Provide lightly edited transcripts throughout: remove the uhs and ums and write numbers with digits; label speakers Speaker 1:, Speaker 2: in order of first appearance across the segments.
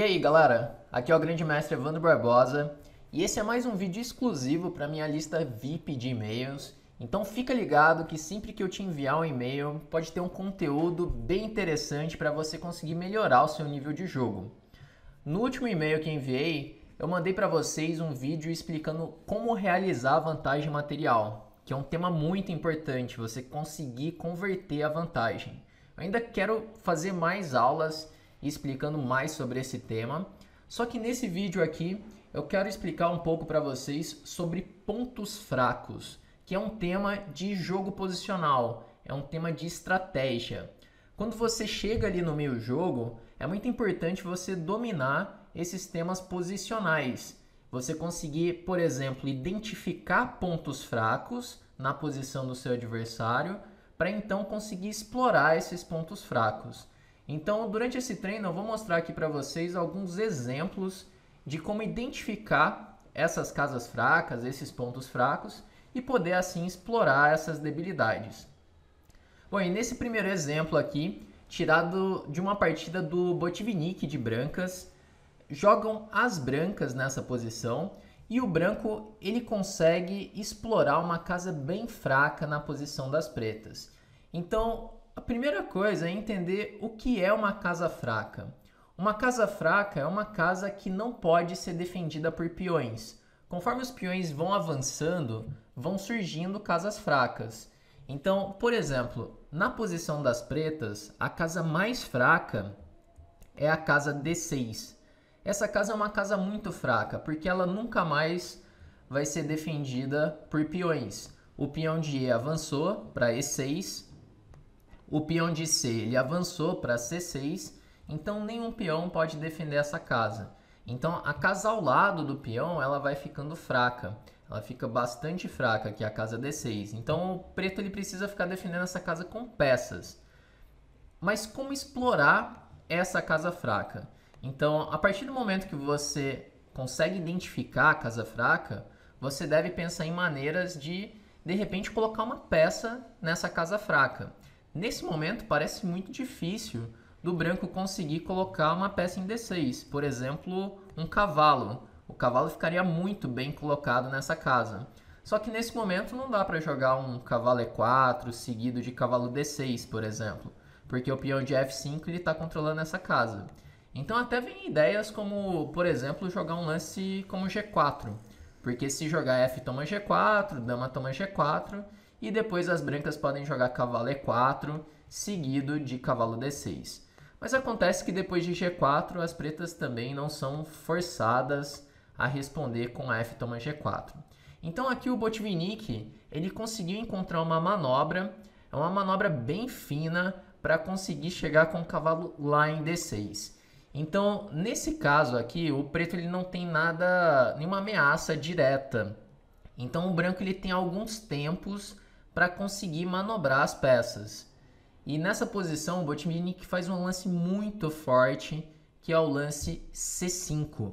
Speaker 1: E aí galera, aqui é o grande mestre Evandro Barbosa e esse é mais um vídeo exclusivo para minha lista VIP de e-mails. Então fica ligado que sempre que eu te enviar um e-mail pode ter um conteúdo bem interessante para você conseguir melhorar o seu nível de jogo. No último e-mail que enviei, eu mandei para vocês um vídeo explicando como realizar a vantagem material, que é um tema muito importante, você conseguir converter a vantagem. Eu ainda quero fazer mais aulas explicando mais sobre esse tema. Só que nesse vídeo aqui eu quero explicar um pouco para vocês sobre pontos fracos, que é um tema de jogo posicional, é um tema de estratégia. Quando você chega ali no meio jogo, é muito importante você dominar esses temas posicionais. Você conseguir, por exemplo, identificar pontos fracos na posição do seu adversário, para então conseguir explorar esses pontos fracos. Então, durante esse treino, eu vou mostrar aqui para vocês alguns exemplos de como identificar essas casas fracas, esses pontos fracos, e poder assim explorar essas debilidades. Bom, e nesse primeiro exemplo aqui, tirado de uma partida do Botvinnik de brancas, jogam as brancas nessa posição e o branco ele consegue explorar uma casa bem fraca na posição das pretas. Então, a primeira coisa é entender o que é uma casa fraca. Uma casa fraca é uma casa que não pode ser defendida por peões. Conforme os peões vão avançando, vão surgindo casas fracas. Então, por exemplo, na posição das pretas, a casa mais fraca é a casa D6. Essa casa é uma casa muito fraca, porque ela nunca mais vai ser defendida por peões. O peão de E avançou para E6, o peão de C ele avançou para C6, então nenhum peão pode defender essa casa. Então a casa ao lado do peão ela vai ficando fraca, ela fica bastante fraca, que é a casa D6. Então o preto ele precisa ficar defendendo essa casa com peças. Mas como explorar essa casa fraca? Então, a partir do momento que você consegue identificar a casa fraca, você deve pensar em maneiras de repente, colocar uma peça nessa casa fraca. Nesse momento, parece muito difícil do branco conseguir colocar uma peça em D6. Por exemplo, um cavalo. O cavalo ficaria muito bem colocado nessa casa. Só que nesse momento não dá para jogar um cavalo E4 seguido de cavalo D6, por exemplo. Porque o peão de F5 está controlando essa casa. Então até vem ideias como, por exemplo, jogar um lance como G4. Porque se jogar F toma G4, dama toma G4, e depois as brancas podem jogar cavalo E4, seguido de cavalo D6. Mas acontece que depois de G4, as pretas também não são forçadas a responder com F toma G4. Então aqui o Botvinnik, ele conseguiu encontrar uma manobra, é uma manobra bem fina para conseguir chegar com o cavalo lá em D6. Então, nesse caso aqui, o preto ele não tem nenhuma ameaça direta. Então, o branco ele tem alguns tempos para conseguir manobrar as peças. E nessa posição, o Botvinnik faz um lance muito forte, que é o lance C5.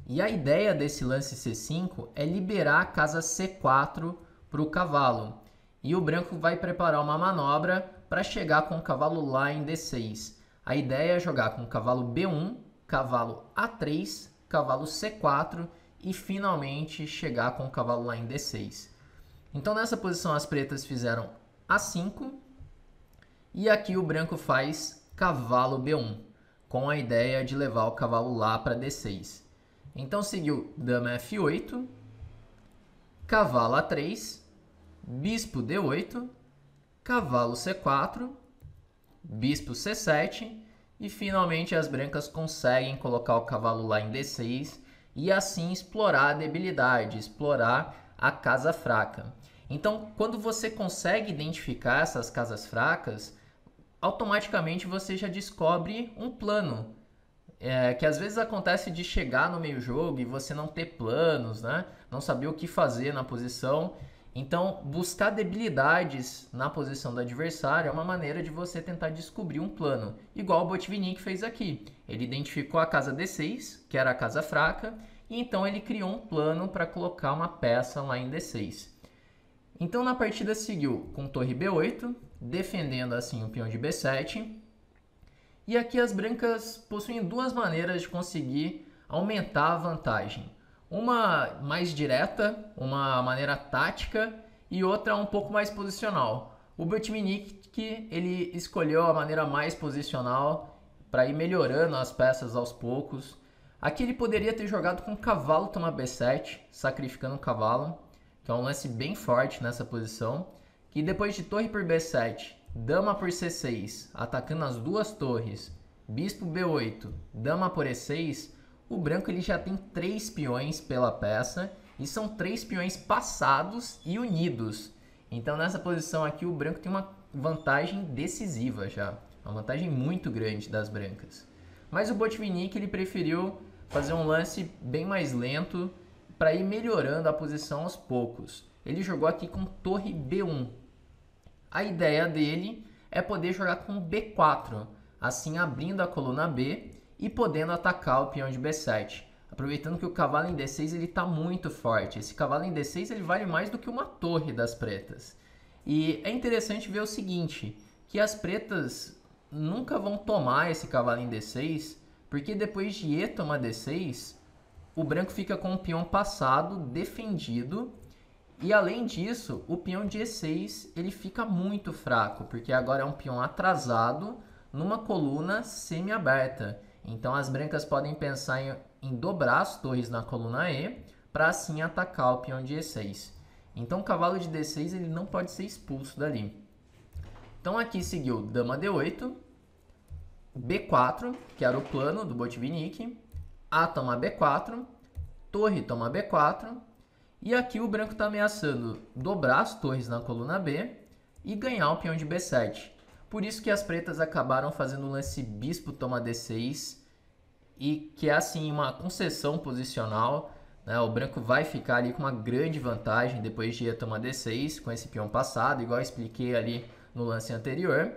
Speaker 1: E a ideia desse lance C5 é liberar a casa C4 para o cavalo. E o branco vai preparar uma manobra para chegar com o cavalo lá em D6. A ideia é jogar com cavalo B1, cavalo A3, cavalo C4 e finalmente chegar com o cavalo lá em D6. Então nessa posição as pretas fizeram A5 e aqui o branco faz cavalo B1, com a ideia de levar o cavalo lá para D6. Então seguiu dama F8, cavalo A3, bispo D8, cavalo C4, bispo C7 e finalmente as brancas conseguem colocar o cavalo lá em D6 e assim explorar a debilidade, explorar a casa fraca. Então, quando você consegue identificar essas casas fracas, automaticamente você já descobre um plano. Que às vezes acontece de chegar no meio jogo e você não ter planos, né? Não saber o que fazer na posição. Então, buscar debilidades na posição do adversário é uma maneira de você tentar descobrir um plano. Igual o Botvinnik fez aqui. Ele identificou a casa D6, que era a casa fraca, e então ele criou um plano para colocar uma peça lá em D6. Então, na partida seguiu com torre B8, defendendo assim o peão de B7. E aqui as brancas possuem duas maneiras de conseguir aumentar a vantagem. Uma mais direta, uma maneira tática, e outra um pouco mais posicional. O Botvinnik ele escolheu a maneira mais posicional para ir melhorando as peças aos poucos. Aqui ele poderia ter jogado com cavalo toma B7, sacrificando o cavalo, que é um lance bem forte nessa posição. E depois de torre por B7, dama por C6, atacando as duas torres, bispo B8, dama por E6, o branco ele já tem 3 peões pela peça e são 3 peões passados e unidos. Então nessa posição aqui o branco tem uma vantagem decisiva já, uma vantagem muito grande das brancas. Mas o Botvinnik ele preferiu fazer um lance bem mais lento para ir melhorando a posição aos poucos. Ele jogou aqui com torre B1. A ideia dele é poder jogar com B4, assim abrindo a coluna B e podendo atacar o peão de B7. Aproveitando que o cavalo em D6 ele está muito forte. Esse cavalo em D6 ele vale mais do que uma torre das pretas. E é interessante ver o seguinte, que as pretas nunca vão tomar esse cavalo em D6, porque depois de E tomar D6, o branco fica com o peão passado, defendido, e além disso, o peão de E6 ele fica muito fraco, porque agora é um peão atrasado numa coluna semi-aberta. Então as brancas podem pensar em dobrar as torres na coluna E para assim atacar o peão de E6. Então o cavalo de D6 ele não pode ser expulso dali. Então aqui seguiu dama D8, B4, que era o plano do Botvinnik, A toma B4, torre toma B4, e aqui o branco está ameaçando dobrar as torres na coluna B e ganhar o peão de B7. Por isso que as pretas acabaram fazendo o lance bispo toma D6, e que é assim uma concessão posicional, né? O branco vai ficar ali com uma grande vantagem depois de E toma D6, com esse peão passado, igual eu expliquei ali no lance anterior.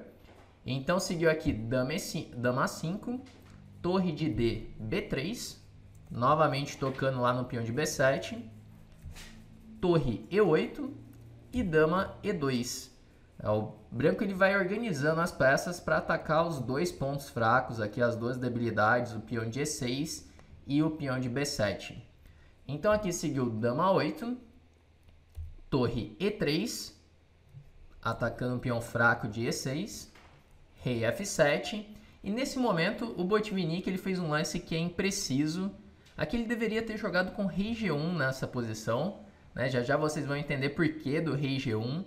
Speaker 1: Então seguiu aqui dama A5, torre de D, B3, novamente tocando lá no peão de B7, torre E8 e dama E2. O branco ele vai organizando as peças para atacar os dois pontos fracos, aqui as duas debilidades, o peão de E6 e o peão de B7. Então aqui seguiu dama 8, torre E3, atacando o peão fraco de E6, rei F7, e nesse momento o Botvinnik ele fez um lance que é impreciso. Aqui ele deveria ter jogado com rei G1 nessa posição, né? Já já vocês vão entender por que do rei G1.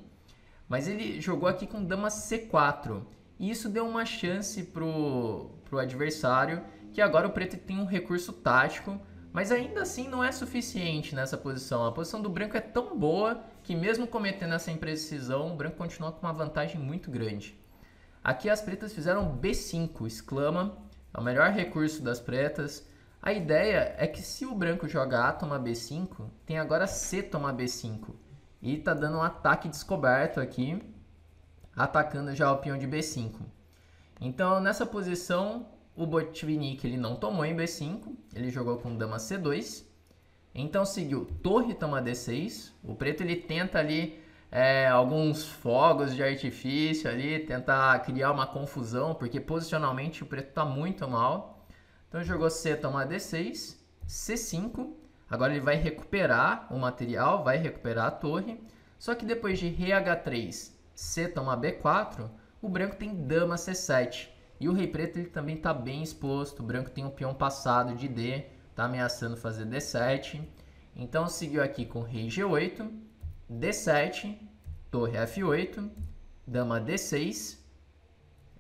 Speaker 1: Mas ele jogou aqui com dama C4, e isso deu uma chance pro adversário, que agora o preto tem um recurso tático, mas ainda assim não é suficiente nessa posição. A posição do branco é tão boa que mesmo cometendo essa imprecisão, o branco continua com uma vantagem muito grande. Aqui as pretas fizeram B5, exclama, é o melhor recurso das pretas. A ideia é que se o branco joga A toma B5, tem agora C toma B5. E tá dando um ataque descoberto aqui, atacando já o peão de B5. Então nessa posição o Botvinnik ele não tomou em B5, ele jogou com dama C2. Então seguiu torre toma D6, o preto ele tenta ali alguns fogos de artifício ali, tentar criar uma confusão, porque posicionalmente o preto está muito mal. Então jogou C toma D6, C5, agora ele vai recuperar o material, vai recuperar a torre, só que depois de rei H3, C toma B4, o branco tem dama C7, e o rei preto ele também está bem exposto, o branco tem um peão passado de D, está ameaçando fazer D7, então seguiu aqui com rei G8, D7, torre F8, dama D6,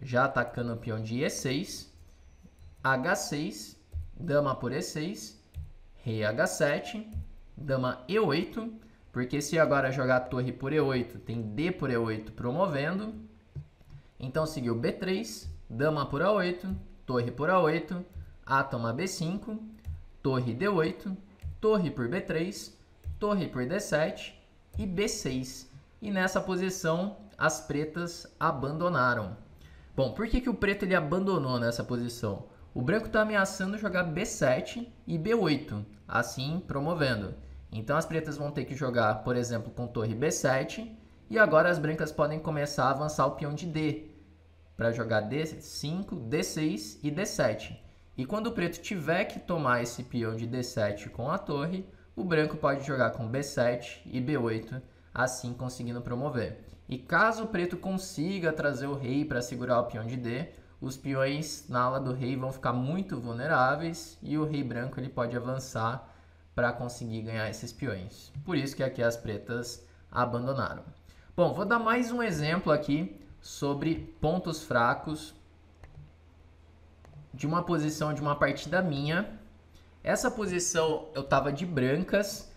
Speaker 1: já atacando o peão de E6, H6, dama por E6, rei H7, dama E8, porque se agora jogar torre por E8, tem D por E8 promovendo. Então seguiu B3, dama por A8, torre por A8, A toma B5, torre D8, torre por B3, torre por D7 e B6. E nessa posição as pretas abandonaram. Bom, por que o preto ele abandonou nessa posição? O branco está ameaçando jogar B7 e B8, assim promovendo. Então as pretas vão ter que jogar, por exemplo, com torre B7, e agora as brancas podem começar a avançar o peão de D, para jogar D5, D6 e D7. E quando o preto tiver que tomar esse peão de D7 com a torre, o branco pode jogar com B7 e B8, assim conseguindo promover. E caso o preto consiga trazer o rei para segurar o peão de D, os peões na ala do rei vão ficar muito vulneráveis e o rei branco ele pode avançar para conseguir ganhar esses peões. Por isso que aqui as pretas abandonaram. Bom, vou dar mais um exemplo aqui sobre pontos fracos de uma posição de uma partida minha. Essa posição eu tava de brancas.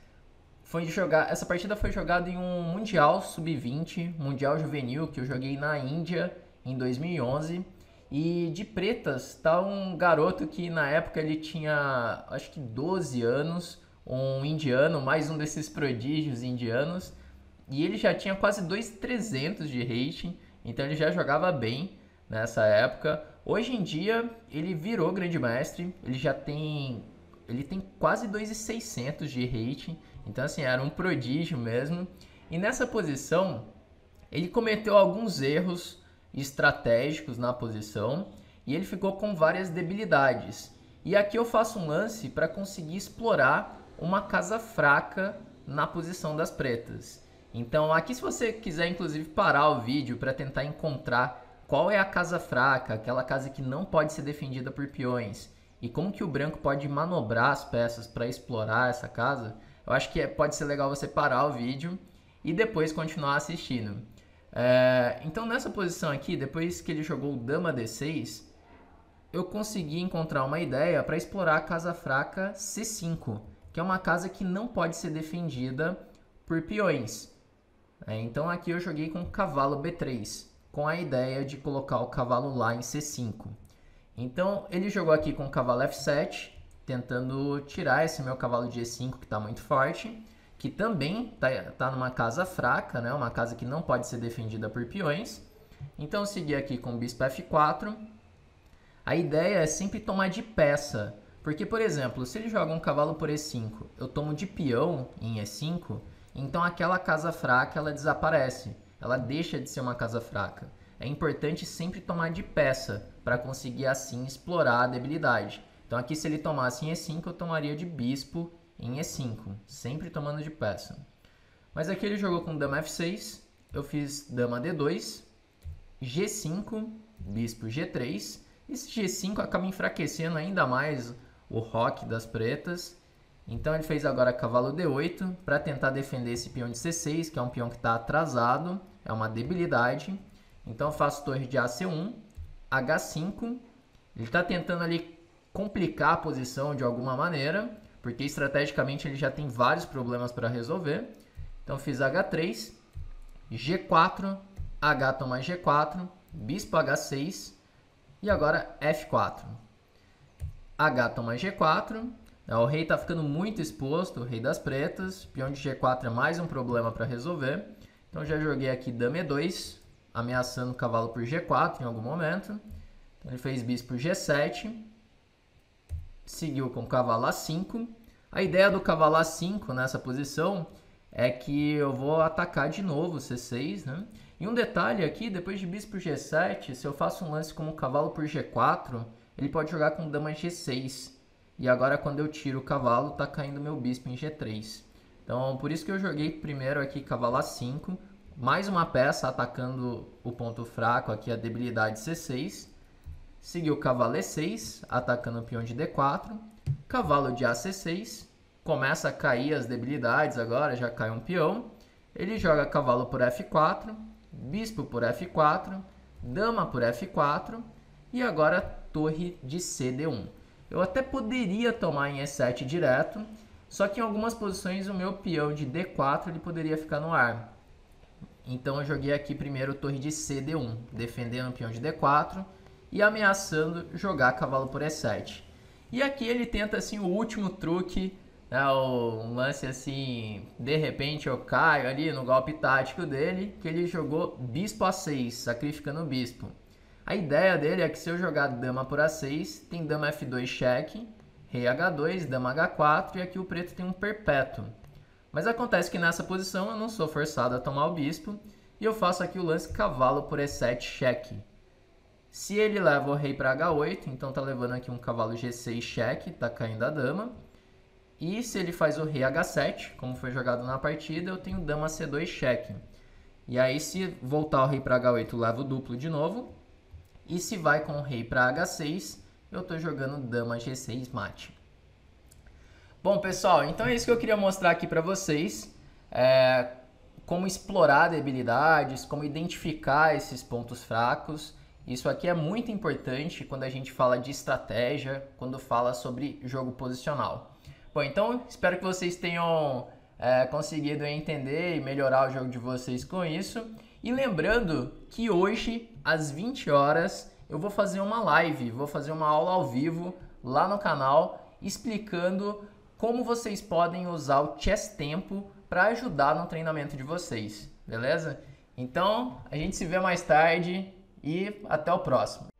Speaker 1: Essa partida foi jogada em um Mundial Sub-20, Mundial Juvenil, que eu joguei na Índia em 2011. E de pretas tá um garoto que na época ele tinha acho que 12 anos, um indiano, mais um desses prodígios indianos. E ele já tinha quase 2.300 de rating, então ele já jogava bem nessa época. Hoje em dia ele virou grande mestre, ele tem quase 2.600 de rating, então assim, era um prodígio mesmo. E nessa posição ele cometeu alguns erros estratégicos na posição e ele ficou com várias debilidades. E aqui eu faço um lance para conseguir explorar uma casa fraca na posição das pretas. Então aqui, se você quiser inclusive parar o vídeo para tentar encontrar qual é a casa fraca, aquela casa que não pode ser defendida por peões, e como que o branco pode manobrar as peças para explorar essa casa, eu acho que pode ser legal você parar o vídeo e depois continuar assistindo. Então nessa posição aqui, depois que ele jogou o Dama D6, eu consegui encontrar uma ideia para explorar a casa fraca C5, que é uma casa que não pode ser defendida por peões. Então aqui eu joguei com cavalo B3, com a ideia de colocar o cavalo lá em C5. Então ele jogou aqui com cavalo F7, tentando tirar esse meu cavalo de E5 que está muito forte, que também está numa casa fraca, né? Uma casa que não pode ser defendida por peões. Então eu segui aqui com o bispo F4. A ideia é sempre tomar de peça, porque, por exemplo, se ele joga um cavalo por E5, eu tomo de peão em E5, então aquela casa fraca ela desaparece, ela deixa de ser uma casa fraca. É importante sempre tomar de peça para conseguir assim explorar a debilidade. Então aqui, se ele tomasse em E5, eu tomaria de bispo em E5, sempre tomando de peça. Mas aqui ele jogou com dama F6, eu fiz dama D2, G5, bispo G3. Esse G5 acaba enfraquecendo ainda mais o roque das pretas. Então ele fez agora cavalo D8 para tentar defender esse peão de C6, que é um peão que está atrasado, é uma debilidade. Então eu faço torre de AC1, H5. Ele está tentando ali complicar a posição de alguma maneira, porque estrategicamente ele já tem vários problemas para resolver. Então fiz H3, G4, H toma G4, bispo H6 e agora F4. H toma G4. O rei está ficando muito exposto, o rei das pretas. Peão de G4 é mais um problema para resolver. Então já joguei aqui dama E2, ameaçando o cavalo por G4 em algum momento. Então ele fez bispo G7. Seguiu com cavalo A5. A ideia do cavalo A5 nessa posição é que eu vou atacar de novo o C6, né? E um detalhe aqui, depois de bispo G7, se eu faço um lance como cavalo por G4, ele pode jogar com dama G6. E agora quando eu tiro o cavalo, tá caindo meu bispo em G3. Então por isso que eu joguei primeiro aqui cavalo A5, mais uma peça atacando o ponto fraco aqui, a debilidade C6. Seguiu o cavalo E6, atacando o peão de D4. Cavalo de AC6, começa a cair as debilidades agora, já cai um peão. Ele joga cavalo por F4, bispo por F4, dama por F4 e agora torre de CD1. Eu até poderia tomar em E7 direto, só que em algumas posições o meu peão de D4 ele poderia ficar no ar. Então eu joguei aqui primeiro torre de CD1, defendendo o peão de D4 e ameaçando jogar cavalo por E7. E aqui ele tenta assim o último truque, né, um lance assim, de repente eu caio ali no golpe tático dele, que ele jogou bispo A6, sacrificando o bispo. A ideia dele é que se eu jogar dama por A6, tem dama F2 cheque, rei H2, dama H4 e aqui o preto tem um perpétuo. Mas acontece que nessa posição eu não sou forçado a tomar o bispo e eu faço aqui o lance cavalo por E7 cheque. Se ele leva o rei para H8, então tá levando aqui um cavalo G6 cheque, tá caindo a dama. E se ele faz o rei H7, como foi jogado na partida, eu tenho dama C2 cheque. E aí se voltar o rei para H8, eu levo o duplo de novo. E se vai com o rei para H6, eu tô jogando dama G6 mate. Bom, pessoal, então é isso que eu queria mostrar aqui para vocês. Como explorar debilidades, como identificar esses pontos fracos. Isso aqui é muito importante quando a gente fala de estratégia, quando fala sobre jogo posicional. Bom, então espero que vocês tenham conseguido entender e melhorar o jogo de vocês com isso. E lembrando que hoje, às 20 horas, eu vou fazer uma live, vou fazer uma aula ao vivo lá no canal, explicando como vocês podem usar o Chess Tempo para ajudar no treinamento de vocês, beleza? Então, a gente se vê mais tarde e até o próximo.